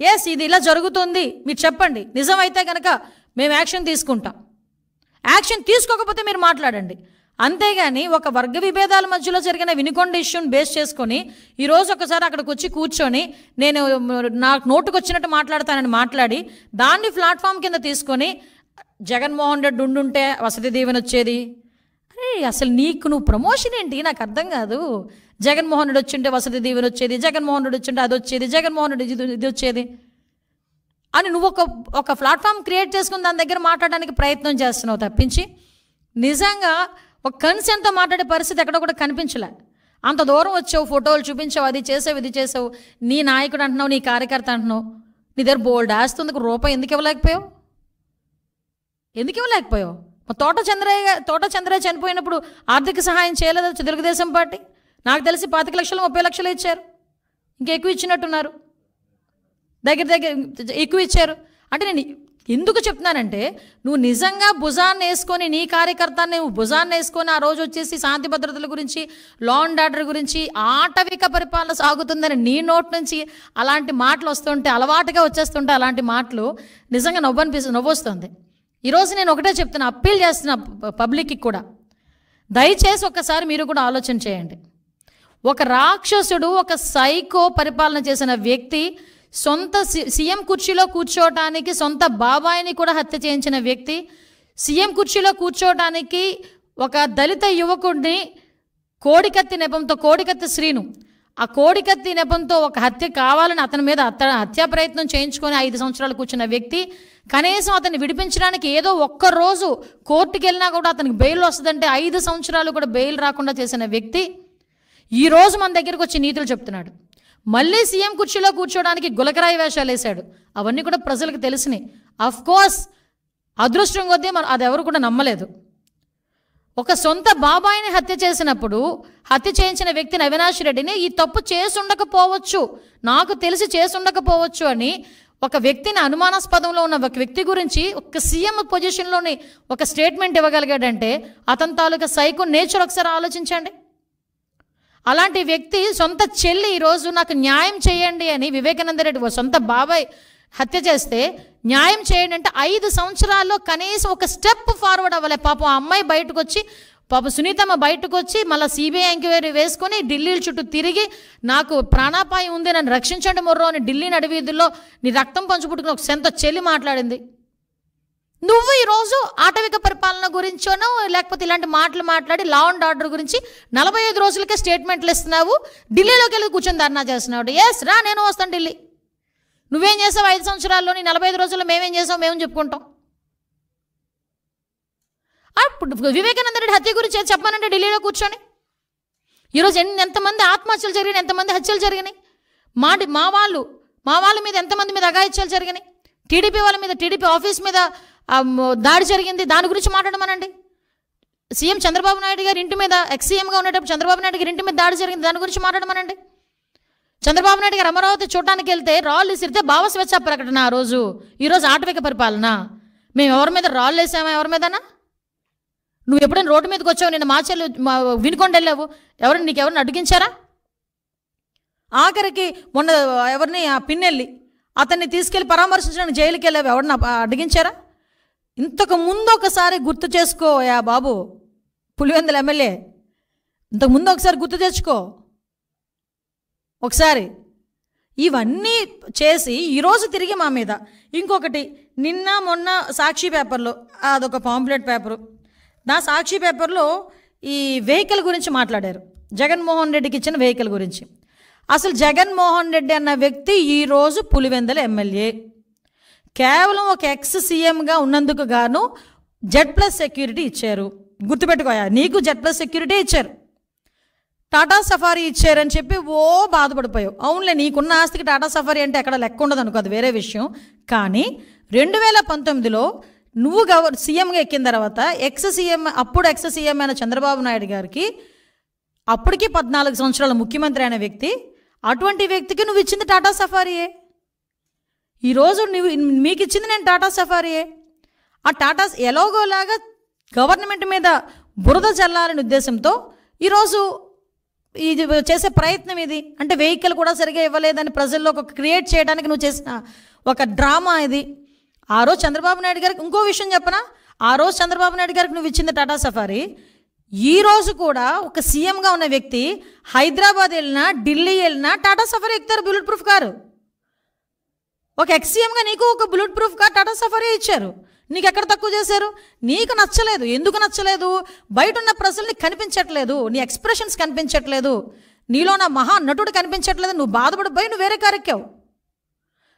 Yes ఇది ఇలా జరుగుతుంది, మీరు చెప్పండి, నిజమైతే కనుక మేము యాక్షన్ తీసుకుంటాం. యాక్షన్ తీసుకోకపోతే మీరు మాట్లాడండి. అంతేగాని ఒక వర్గ విభేదాల మధ్యలో జరిగిన వినుకొండ ఇష్యూని బేస్ చేసుకొని ఈరోజు ఒకసారి అక్కడికి వచ్చి కూర్చొని నేను నాకు నోటుకు వచ్చినట్టు మాట్లాడతానని మాట్లాడి దాన్ని ప్లాట్ఫామ్ కింద తీసుకొని జగన్మోహన్ రెడ్డి ఉండుంటే వసతి దీవెన వచ్చేది. అరే అసలు నువ్వు ప్రమోషన్ ఏంటి నాకు అర్థం కాదు. జగన్మోహన్ రెడ్డి వచ్చింటే వసతి దీవెన వచ్చేది, జగన్మోహన్ రెడ్డి వచ్చింటే అది వచ్చేది, జగన్మోహన్ రెడ్డి ఇది వచ్చేది అని నువ్వు ఒక ప్లాట్ఫామ్ క్రియేట్ చేసుకుని దాని దగ్గర మాట్లాడడానికి ప్రయత్నం చేస్తున్నావు తప్పించి నిజంగా ఒక కన్సెంట్తో మాట్లాడే పరిస్థితి ఎక్కడ కూడా కనిపించలే. అంత దూరం వచ్చావు, ఫోటోలు చూపించావు, అది చేసావు ఇది చేసావు, నీ నాయకుడు అంటున్నావు, నీ కార్యకర్త అంటున్నావు, నీ దగ్గర బోల్డ్ ఆస్తుంది, రూపాయి ఎందుకు ఇవ్వలేకపోయావు? తోట చంద్రయ్య చనిపోయినప్పుడు ఆర్థిక సహాయం చేయలేదు తెలుగుదేశం పార్టీ. నాకు తెలిసి 25 లక్షలు 30 లక్షలు ఇచ్చారు, ఇంకెక్కువ ఇచ్చినట్టున్నారు, దగ్గర ఎక్కువ ఇచ్చారు. అంటే నేను ఎందుకు చెప్తున్నానంటే నువ్వు నిజంగా భుజాన్ని వేసుకొని నీ కార్యకర్తని నువ్వు భుజాన్ని వేసుకొని ఆ రోజు వచ్చేసి శాంతి భద్రతల గురించి, లా అండ్ ఆర్డర్ గురించి, ఆటవిక పరిపాలన సాగుతుందని నీ నోట్ నుంచి అలాంటి మాటలు వస్తుంటే, అలవాటుగా వచ్చేస్తుంటే అలాంటి మాటలు నిజంగా నవ్వొస్తుంది. ఈరోజు నేను ఒకటే చెప్తున్నా, అప్పీల్ చేస్తున్నా పబ్లిక్కి కూడా, దయచేసి ఒక్కసారి మీరు కూడా ఆలోచన చేయండి. ఒక రాక్షసుడు, ఒక సైకో పరిపాలన చేసిన వ్యక్తి, సొంత సీఎం కుర్చీలో కూర్చోవటానికి సొంత బాబాయిని కూడా హత్య చేయించిన వ్యక్తి, సీఎం కుర్చీలో కూర్చోవటానికి ఒక దళిత యువకుడిని కోడికత్తి నెపంతో, కోడికత్తి శ్రీను, ఆ కోడికత్తి నెపంతో ఒక హత్య కావాలని అతని మీద హత్యా ప్రయత్నం చేయించుకొని 5 సంవత్సరాలు కూర్చున్న వ్యక్తి, కనీసం అతన్ని విడిపించడానికి ఏదో ఒక్కరోజు కోర్టుకు వెళ్ళినా కూడా అతనికి బెయిల్ వస్తుందంటే 5 సంవత్సరాలు కూడా బెయిల్ రాకుండా చేసిన వ్యక్తి ఈరోజు మన దగ్గరకు వచ్చి నీతులు చెప్తున్నాడు. మళ్ళీ సీఎం కుర్చీలో కూర్చోడానికి గులకరాయి వేషాలు వేశాడు. అవన్నీ కూడా ప్రజలకు తెలిసినాయి. అఫ్కోర్స్ అదృష్టం కొద్దీ అది ఎవరు కూడా నమ్మలేదు. ఒక సొంత బాబాయిని హత్య చేసినప్పుడు, హత్య చేయించిన వ్యక్తిని అవినాష్ రెడ్డిని ఈ తప్పు చేసుండకపోవచ్చు, నాకు తెలిసి చేసుండకపోవచ్చు అని ఒక వ్యక్తిని, అనుమానాస్పదంలో ఉన్న ఒక వ్యక్తి గురించి ఒక సీఎం పొజిషన్లోని ఒక స్టేట్మెంట్ ఇవ్వగలిగాడంటే అతని తాలూకా సైకో నేచర్ ఒకసారి ఆలోచించండి. అలాంటి వ్యక్తి సొంత చెల్లి ఈరోజు నాకు న్యాయం చేయండి అని వివేకానంద రెడ్డి సొంత బాబాయ్ హత్య చేస్తే న్యాయం చేయండి అంటే 5 సంవత్సరాల్లో కనీసం ఒక స్టెప్ ఫార్వర్డ్ అవ్వలే. పాపం ఆ అమ్మాయి బయటకు వచ్చి, పాపం సునీతమ్మ బయటకు వచ్చి మళ్ళీ సిబిఐ ఎంక్వైరీ వేసుకొని ఢిల్లీ చుట్టూ తిరిగి నాకు ప్రాణాపాయం ఉంది, నన్ను రక్షించండి మొర్రో అని ఢిల్లీ నడివీధుల్లో నీ రక్తం పంచుపుట్టుకుని ఒక సొంత చెల్లి మాట్లాడింది. నువ్వు ఈరోజు ఆటవిక పరిపాలన గురించోనో లేకపోతే ఇలాంటి మాటలు మాట్లాడి లా అండ్ ఆర్డర్ గురించి 45 రోజులకే స్టేట్మెంట్లు ఇస్తున్నావు, ఢిల్లీలోకి వెళ్ళి కూర్చొని ధర్నా చేస్తున్నావు. ఎస్ రా, నేను వస్తాను ఢిల్లీ. నువ్వేం చేసావు 5 సంవత్సరాల్లోని 45 రోజుల్లో మేమేం చేసావు మేము చెప్పుకుంటాం. వివేకానంద రెడ్డి హత్య గురించి చెప్పానంటే ఢిల్లీలో కూర్చొని ఈరోజు ఎంతమంది ఆత్మహత్యలు జరిగినాయి, ఎంతమంది హత్యలు జరిగినాయి, మా వాళ్ళ మీద ఎంతమంది మీద అఘాయిత్యాలు జరిగినాయి, టీడీపీ వాళ్ళ మీద, టీడీపీ ఆఫీస్ మీద దాడి జరిగింది, దాని గురించి మాట్లాడమనండి. సీఎం చంద్రబాబు నాయుడు గారి ఇంటి మీద, ఎక్స్-సీఎంగా ఉండేటప్పుడు చంద్రబాబు నాయుడు గారి ఇంటి మీద దాడి జరిగింది, దాని గురించి మాట్లాడమనండి. చంద్రబాబు నాయుడు గారు అమరావతి చూడటానికి వెళ్తే రాళ్ళు విసిరితే భావ స్వేచ్ఛ ప్రకటన ఆ రోజు. ఈరోజు ఆటవిక పరిపాలన. మేము ఎవరి మీద రాళ్ళు వేసామా? ఎవరి మీదనా? నువ్వు ఎప్పుడైనా రోడ్డు మీదకి వచ్చావు, నిన్న వినుకొండ వెళ్ళావు, నీకెవరిని అడ్డగించారా? ఆఖరికి మొన్న ఎవరిని ఆ పిన్నెల్లి అతన్ని తీసుకెళ్ళి పరామర్శించడానికి జైలుకి వెళ్ళావు, ఎవరిని అడ్డగించారా? ఇంతకు ముందు ఒకసారి గుర్తు చేసుకో యా బాబు, పులివెందుల ఎమ్మెల్యే, ఇంతకుముందు ఒకసారి గుర్తు తెచ్చుకో ఒకసారి. ఇవన్నీ చేసి ఈరోజు తిరిగి మా మీద ఇంకొకటి, నిన్న మొన్న సాక్షి పేపర్లో అదొక పాంప్లెట్ పేపరు, నా సాక్షి పేపర్లో ఈ వెహికల్ గురించి మాట్లాడారు, జగన్మోహన్ రెడ్డికి ఇచ్చిన వెహికల్ గురించి. అసలు జగన్మోహన్ రెడ్డి అన్న వ్యక్తి ఈరోజు పులివెందుల ఎమ్మెల్యే, కేవలం ఒక ఎక్స్-సీఎంగా ఉన్నందుకు గాను Z+ సెక్యూరిటీ ఇచ్చారు. గుర్తుపెట్టుకోయా, నీకు Z+ సెక్యూరిటీ ఇచ్చారు, టాటా సఫారీ ఇచ్చారని చెప్పి బాధపడిపోయావు. అవునులే, నీకున్న ఆస్తికి టాటా సఫారీ అంటే ఎక్కడ లెక్క ఉండదు అనుకో, అది వేరే విషయం. కానీ 2019లో నువ్వు సీఎంగా ఎక్కిన తర్వాత అప్పుడు ఎక్స్-సీఎం అయిన చంద్రబాబు నాయుడు గారికి, అప్పటికి 14 సంవత్సరాల ముఖ్యమంత్రి అయిన వ్యక్తి, అటువంటి వ్యక్తికి నువ్వు ఇచ్చింది టాటా సఫారీయే. ఈరోజు మీకు ఇచ్చింది నేను టాటా సఫారీయే. ఆ టాటా ఎలాగోలాగా గవర్నమెంట్ మీద బురద చల్లాలనే ఉద్దేశంతో ఈరోజు ఇది చేసే ప్రయత్నం ఇది. అంటే వెహికల్ కూడా సరిగా ఇవ్వలేదని ప్రజల్లో ఒక క్రియేట్ చేయడానికి నువ్వు చేసిన ఒక డ్రామా ఇది. ఆ రోజు చంద్రబాబు నాయుడు గారికి ఇంకో విషయం చెప్పనా, ఆ రోజు చంద్రబాబు నాయుడు గారికి నువ్వు ఇచ్చింది టాటా సఫారీ, ఈ రోజు కూడా ఒక సీఎంగా ఉన్న వ్యక్తి హైదరాబాద్ వెళ్ళినా ఢిల్లీ వెళ్ళినా టాటా సఫారీ ఎక్కుతారు, బుల్లెట్ ప్రూఫ్ కారు. ఒక ఎక్స్సీఎంగా నీకు ఒక bullet proof car Tata safari ఇచ్చారు. నీకు ఎక్కడ తక్కువ చేశారు? నీకు నచ్చలేదు. ఎందుకు నచ్చలేదు? బయట ఉన్న ప్రజల్ని కనిపించట్లేదు, నీ ఎక్స్ప్రెషన్స్ కనిపించట్లేదు, నీలో నా మహా నటుడు కనిపించట్లేదు. నువ్వు బాధపడిపోయి నువ్వు వేరే కారు ఎక్కావు.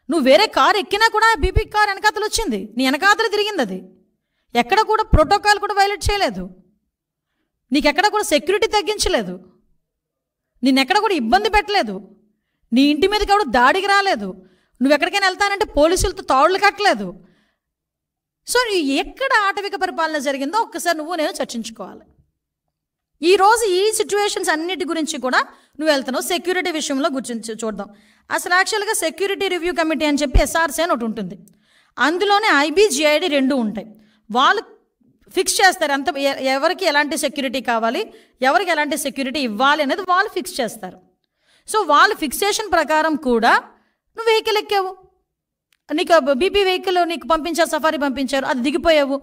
నువ్వు వేరే కారు ఎక్కినా కూడా బీపీ కార్ వెనకాతలు వచ్చింది, నీ వెనకాతలు తిరిగింది. అది ఎక్కడ కూడా ప్రోటోకాల్ కూడా వైలేట్ చేయలేదు, నీకెక్కడ కూడా సెక్యూరిటీ తగ్గించలేదు, నిన్నెక్కడ కూడా ఇబ్బంది పెట్టలేదు, నీ ఇంటి మీదకి ఎవడు దాడికి రాలేదు, నువ్వు ఎక్కడికైనా వెళ్తానంటే పోలీసులతో తాడులు కట్టలేదు. సో ఎక్కడ ఆటవిక పరిపాలన జరిగిందో ఒక్కసారి నువ్వు నేను చర్చించుకోవాలి. ఈరోజు ఈ సిచ్యువేషన్స్ అన్నిటి గురించి కూడా నువ్వు వెళ్తున్నావు. సెక్యూరిటీ విషయంలో గురించి చూద్దాం. అసలు యాక్చువల్గా సెక్యూరిటీ రివ్యూ కమిటీ అని చెప్పి ఎస్ఆర్సీ అని ఒకటి ఉంటుంది, అందులోనే ఐబీజీఐడి రెండు ఉంటాయి. వాళ్ళు ఫిక్స్ చేస్తారు అంత ఎవరికి ఎలాంటి సెక్యూరిటీ కావాలి, ఎవరికి ఎలాంటి సెక్యూరిటీ ఇవ్వాలి అనేది వాళ్ళు ఫిక్స్ చేస్తారు. సో వాళ్ళు ఫిక్సేషన్ ప్రకారం కూడా నువ్వు వెహికల్ ఎక్కావు, నీకు బీపీ వెహికల్ నీకు పంపించారు, సఫారీ పంపించారు, అది దిగిపోయావు.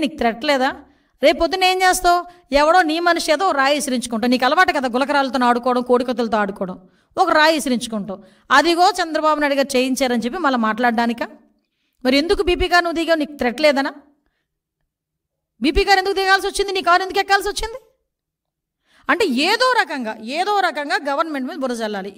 నీకు థ్రెట్ లేదా? రేపు పొద్దున్న ఏం చేస్తావు? ఎవడో నీ మనిషి ఏదో రాయి విసిరించుకుంటావు. నీకు అలవాటు కదా గులకరాలతో ఆడుకోవడం, కోడికత్తులతో ఆడుకోవడం. ఒక రాయి విసిరించుకుంటావు, అదిగో చంద్రబాబు నాయుడు గారు చేయించారని చెప్పి మళ్ళీ మాట్లాడడానికా? మరి ఎందుకు బీపీ కారు నువ్వు దిగావు? నీకు థ్రెట్ లేదనా? బీపీ కారు ఎందుకు దిగాల్సి వచ్చింది? నీ కారు ఎందుకు ఎక్కాల్సి వచ్చింది? అంటే ఏదో రకంగా గవర్నమెంట్ మీద బురద జల్లాలి.